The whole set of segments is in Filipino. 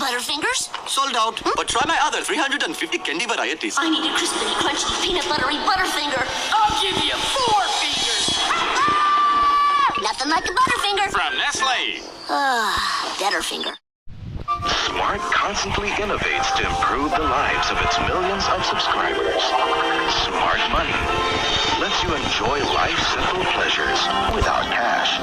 Butterfingers? Sold out, but try my other 350 candy varieties. I need a crispy, crunchy, peanut buttery Butterfinger. I'll give you 4 fingers. Nothing like a Butterfinger. From Nestle. Betterfinger. Smart constantly innovates to improve the lives of its millions of subscribers. Smart Money lets you enjoy life's simple pleasures without cash.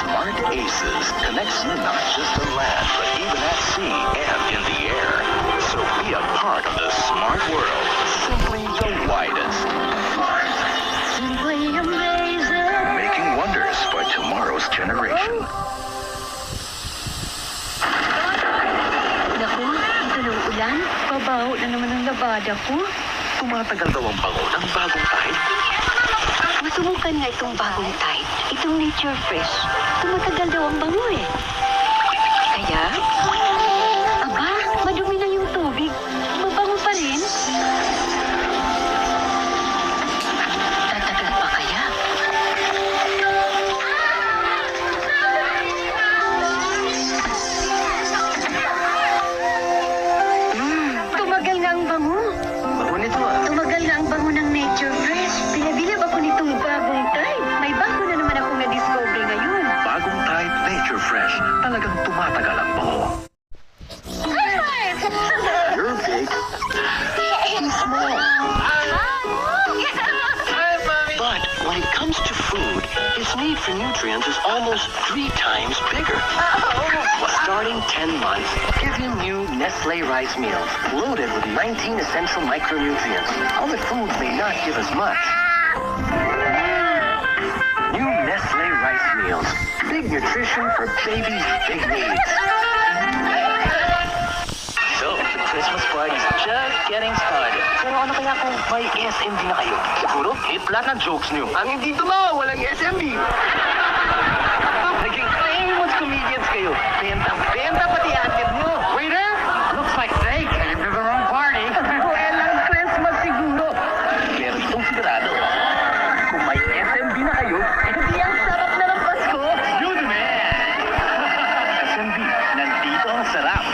Smart Aces connects you not just on land, but even at sea and in the air. So be a part of the smart world, simply the widest. Simply amazing. Making wonders for tomorrow's generation. Naku, ito ng ulan. Babaho na naman ang labada ko. Tumatagal daw ang bango ng bagong Tide. Masubukan nga itong bagong Tide. Itong Nature Fresh. Tumatagal daw ang bango eh. Kaya? Aba, madumi na yung tubig. Mabango pa rin. Tatagal pa kaya? Tumagal nga ang bango. Bango nito ah. Tumagal na ang bango ng Nature Fresh. Pinabilib ako nitong bagong Tide. May bago na naman akong na-discover ngayon. Bagong Tide Nature Fresh. Talagang tumatagal ang bango. You're big. He's small. But when it comes to food, his need for nutrients is almost 3 times bigger. Starting 10 months, give him new Nestle rice meals, loaded with 19 essential micronutrients. Other foods may not give as much. New Nestle rice meals. Big nutrition for baby's big needs. So, the Christmas party's just getting started. Pero ano kaya kung may SMB na kayo? Siguro, hit lahat ng jokes nyo. Ang hindi tumawa, walang SMB. Naging famous comedians kayo. Benta pati atid nyo. Waiter, looks like they came to the wrong party. Walang Christmas siguro. Pero itong sigurado, kung may SMB na kayo, hindi ang sarap na ng Pasko. Yun, man! SMB, nandito ang sarap.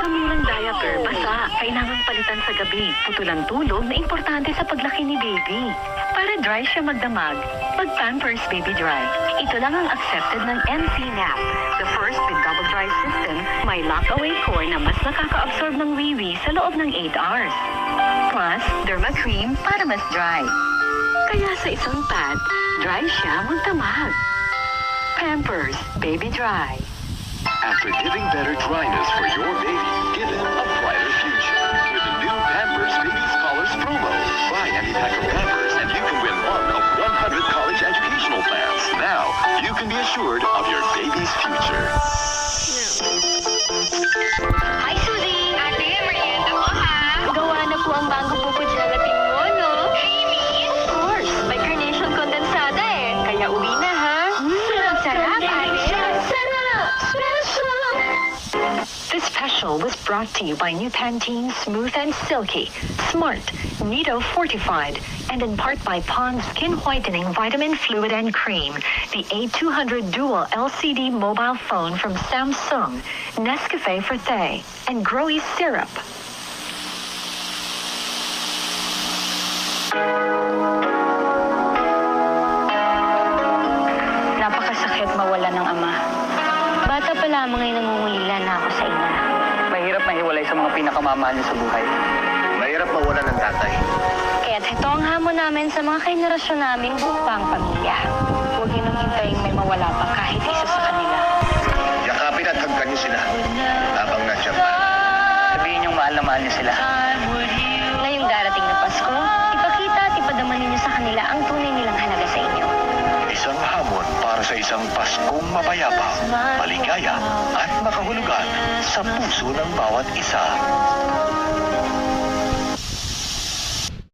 Sa murang diaper, basa, kailangang palitan sa gabi. Putulang tulog na importante sa paglaki ni baby. Para dry siya magdamag, mag-Pampers Baby Dry. Ito lang ang accepted ng NC-NAP, the first with double dry system. May lock-away core na mas nakaka-absorb ng wee-wee sa loob ng 8 hours. Plus, Derma Cream para mas dry. Kaya sa isang pad, dry siya magdamag. Pampers Baby Dry. After giving better dryness for your baby, give it a brighter future. With the new Pampers Baby Scholars promo. Buy any pack of Pampers and you can win one of 100 college educational plans. Now, you can be assured of your baby's future. Hi, Suzy! Ate, merienda ko ha! Gawa na po ang bago po gelatin mo, no? Creamy? Of course! May carnation condensada eh. Kaya uwi na ha? Sarap, ate! Sarap! Special! This special was brought to you by New Pantene Smooth and Silky, Smart, Nido Fortified, and in part by Pond's Skin Whitening Vitamin Fluid and Cream, the A200 Dual LCD mobile phone from Samsung, Nescafe Forte, and Growy Syrup. Napakasakit mawala ng ama. Bata pa lamang ay nangungulila na ako sa ina. Mahirap mahiwalay sa mga pinakamamahal niyo sa buhay. Mahirap mawala ng tatay. Kaya't ito ang hamon namin sa mga henerasyon naming buong pamilya. Huwag niyo nang hintayin may mawala pa kahit isa sa kanila. Yakapin at hagkan niyo sila habang nandiyan pa. Sabihin niyong mahal na mahal niyo sila. Ngayong darating na Pasko, ipakita at ipadama ninyo sa kanila ang tunay nilang halaga sa inyo. Isang hamon para sa isang Paskong mapayapa, maligaya at makahulugan sa puso ng bawat isa.